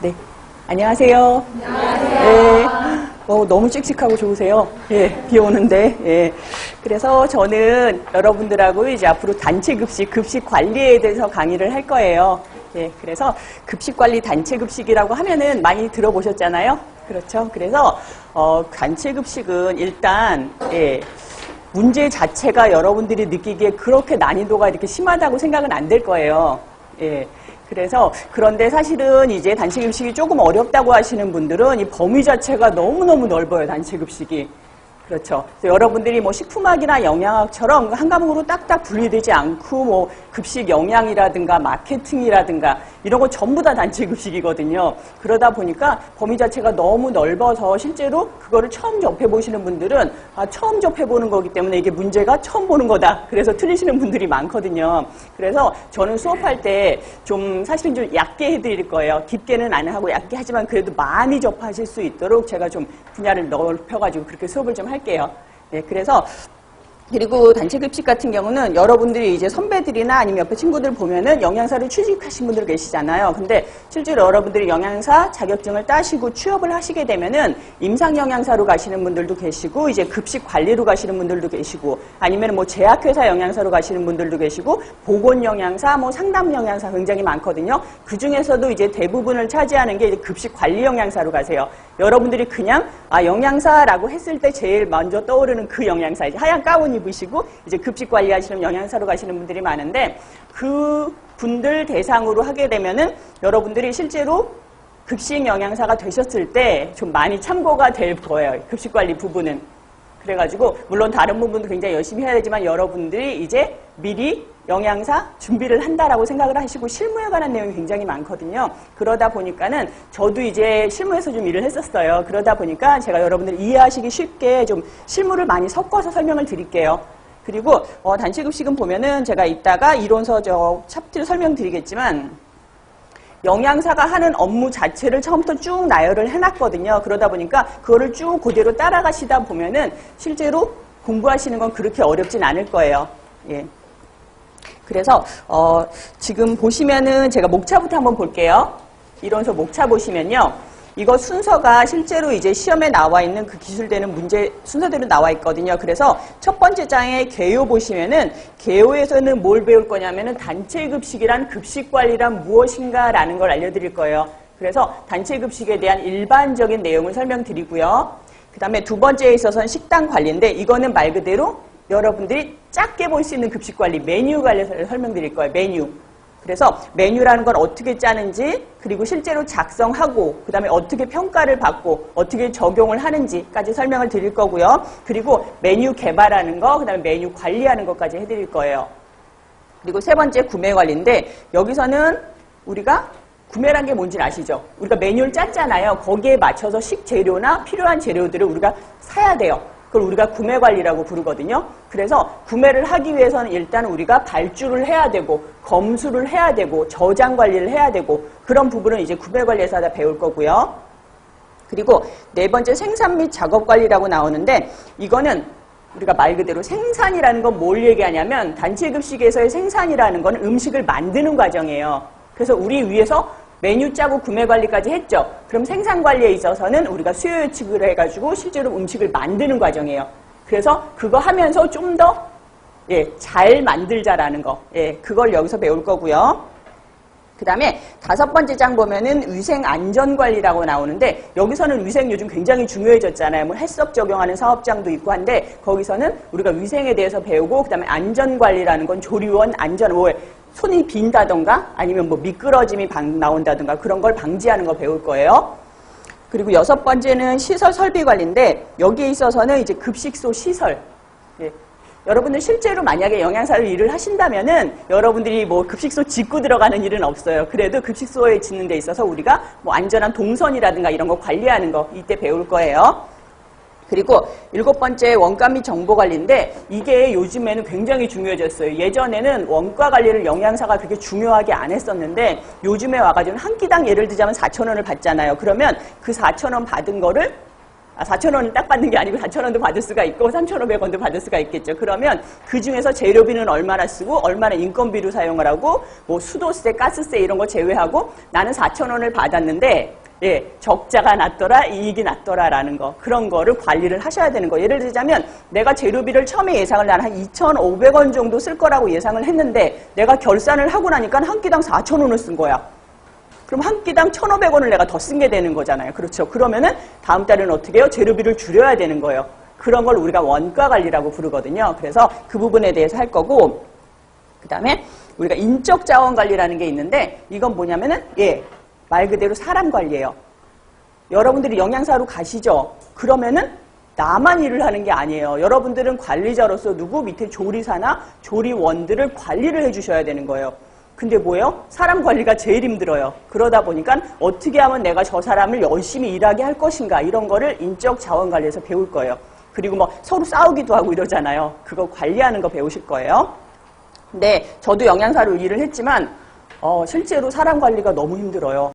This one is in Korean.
네, 안녕하세요. 안녕하세요. 네, 너무 씩씩하고 좋으세요. 예, 비 오는데. 예. 그래서 저는 여러분들하고 이제 앞으로 단체 급식, 급식 관리에 대해서 강의를 할 거예요. 예, 그래서 급식 관리 단체 급식이라고 하면은 많이 들어보셨잖아요. 그렇죠. 그래서 단체 급식은 일단 문제 자체가 여러분들이 느끼기에 그렇게 난이도가 이렇게 심하다고 생각은 안 될 거예요. 예. 그래서 그런데 사실은 이제 단체 급식이 조금 어렵다고 하시는 분들은 이 범위 자체가 너무너무 넓어요. 단체 급식이. 그렇죠. 그래서 여러분들이 뭐 식품학이나 영양학처럼 한 과목으로 딱딱 분리되지 않고 뭐 급식 영양이라든가 마케팅이라든가 이런 거 전부 다 단체 급식이거든요. 그러다 보니까 범위 자체가 너무 넓어서 실제로 그거를 처음 접해보시는 분들은 처음 접해보는 거기 때문에 이게 문제가 처음 보는 거다. 그래서 틀리시는 분들이 많거든요. 그래서 저는 수업할 때 좀 사실은 좀 얕게 해드릴 거예요. 깊게는 안 하고 얕게 하지만 그래도 많이 접하실 수 있도록 제가 좀 분야를 넓혀가지고 그렇게 수업을 좀 할게요. 네, 그래서 그리고 단체 급식 같은 경우는 여러분들이 이제 선배들이나 아니면 옆에 친구들 보면은 영양사를 취직하신 분들 계시잖아요. 근데 실제로 여러분들이 영양사 자격증을 따시고 취업을 하시게 되면은 임상영양사로 가시는 분들도 계시고 이제 급식 관리로 가시는 분들도 계시고 아니면 뭐 제약회사 영양사로 가시는 분들도 계시고 보건영양사, 뭐 상담영양사 굉장히 많거든요. 그 중에서도 이제 대부분을 차지하는 게 이제 급식 관리 영양사로 가세요. 여러분들이 그냥 영양사라고 했을 때 제일 먼저 떠오르는 그 영양사, 이제 하얀 가운 입으시고 이제 급식 관리하시는 영양사로 가시는 분들이 많은데 그 분들 대상으로 하게 되면은 여러분들이 실제로 급식 영양사가 되셨을 때 좀 많이 참고가 될 거예요. 급식 관리 부분은. 그래가지고 물론 다른 부분도 굉장히 열심히 해야 되지만 여러분들이 이제 미리 영양사 준비를 한다라고 생각을 하시고 실무에 관한 내용이 굉장히 많거든요. 그러다 보니까는 저도 이제 실무에서 좀 일을 했었어요. 그러다 보니까 제가 여러분들이 이해하시기 쉽게 좀 실무를 많이 섞어서 설명을 드릴게요. 그리고 단체 급식은 보면은 제가 이따가 이론서 챕터를 설명드리겠지만 영양사가 하는 업무 자체를 처음부터 쭉 나열을 해놨거든요. 그러다 보니까 그거를 쭉 그대로 따라가시다 보면은 실제로 공부하시는 건 그렇게 어렵진 않을 거예요. 예. 그래서 지금 보시면은 제가 목차부터 한번 볼게요. 이론서 목차 보시면요. 이거 순서가 실제로 이제 시험에 나와 있는 그 기술되는 문제 순서대로 나와 있거든요. 그래서 첫 번째 장에 개요 보시면은 개요에서는 뭘 배울 거냐면은 단체 급식이란 급식 관리란 무엇인가라는 걸 알려드릴 거예요. 그래서 단체 급식에 대한 일반적인 내용을 설명드리고요. 그 다음에 두 번째에 있어서는 식단 관리인데 이거는 말 그대로 여러분들이 작게 볼 수 있는 급식 관리, 메뉴 관리를 설명드릴 거예요. 메뉴. 그래서 메뉴라는 건 어떻게 짜는지 그리고 실제로 작성하고 그 다음에 어떻게 평가를 받고 어떻게 적용을 하는지까지 설명을 드릴 거고요. 그리고 메뉴 개발하는 거, 그 다음에 메뉴 관리하는 것까지 해드릴 거예요. 그리고 세 번째 구매 관리인데 여기서는 우리가 구매란 게 뭔지 아시죠? 우리가 메뉴를 짰잖아요. 거기에 맞춰서 식재료나 필요한 재료들을 우리가 사야 돼요. 그걸 우리가 구매 관리라고 부르거든요. 그래서 구매를 하기 위해서는 일단 우리가 발주를 해야 되고 검수를 해야 되고 저장 관리를 해야 되고 그런 부분은 이제 구매 관리에서 다 배울 거고요. 그리고 네 번째 생산 및 작업 관리라고 나오는데 이거는 우리가 말 그대로 생산이라는 건 뭘 얘기하냐면 단체 급식에서의 생산이라는 건 음식을 만드는 과정이에요. 그래서 우리 위해서 메뉴 짜고 구매 관리까지 했죠. 그럼 생산 관리에 있어서는 우리가 수요 예측을 해가지고 실제로 음식을 만드는 과정이에요. 그래서 그거 하면서 좀 더 잘 만들자라는 거. 그걸 여기서 배울 거고요. 그 다음에 다섯 번째 장 보면은 위생 안전 관리라고 나오는데 여기서는 위생 요즘 굉장히 중요해졌잖아요. 뭐 헬스업 적용하는 사업장도 있고 한데 거기서는 우리가 위생에 대해서 배우고 그 다음에 안전 관리라는 건 조리원 안전 손이 빈다던가 아니면 뭐 미끄러짐이 나온다던가 그런 걸 방지하는 거 배울 거예요. 그리고 여섯 번째는 시설 설비 관리인데 여기에 있어서는 이제 급식소 시설. 여러분들 실제로 만약에 영양사를 일을 하신다면은 여러분들이 뭐 급식소 짓고 들어가는 일은 없어요. 그래도 급식소에 짓는 데 있어서 우리가 뭐 안전한 동선이라든가 이런 거 관리하는 거 이때 배울 거예요. 그리고 일곱 번째 원가 및 정보 관리인데 이게 요즘에는 굉장히 중요해졌어요. 예전에는 원가 관리를 영양사가 그렇게 중요하게 안 했었는데 요즘에 와가지고 한 끼당 예를 들자면 4,000원을 받잖아요. 그러면 그 4,000원 받은 거를 4,000원을 딱 받는 게 아니고 4,000원도 받을 수가 있고 3,500원도 받을 수가 있겠죠. 그러면 그 중에서 재료비는 얼마나 쓰고 얼마나 인건비로 사용을 하고 뭐 수도세, 가스세 이런 거 제외하고 나는 4,000원을 받았는데 예, 적자가 났더라, 이익이 났더라라는 거. 그런 거를 관리를 하셔야 되는 거. 예를 들자면 내가 재료비를 처음에 예상을 한 2,500원 정도 쓸 거라고 예상을 했는데 내가 결산을 하고 나니까 한 끼당 4,000원을 쓴 거야. 그럼 한 끼당 1,500원을 내가 더 쓴 게 되는 거잖아요. 그렇죠. 그러면은 다음 달에는 어떻게 해요? 재료비를 줄여야 되는 거예요. 그런 걸 우리가 원가 관리라고 부르거든요. 그래서 그 부분에 대해서 할 거고, 그 다음에 우리가 인적 자원 관리라는 게 있는데 이건 뭐냐면은 말 그대로 사람 관리예요. 여러분들이 영양사로 가시죠. 그러면은 나만 일을 하는 게 아니에요. 여러분들은 관리자로서 누구 밑에 조리사나 조리원들을 관리를 해주셔야 되는 거예요. 근데 뭐예요? 사람 관리가 제일 힘들어요. 그러다 보니까 어떻게 하면 내가 저 사람을 열심히 일하게 할 것인가 이런 거를 인적 자원 관리에서 배울 거예요. 그리고 뭐 서로 싸우기도 하고 이러잖아요. 그거 관리하는 거 배우실 거예요. 근데 저도 영양사로 일을 했지만 실제로 사람 관리가 너무 힘들어요.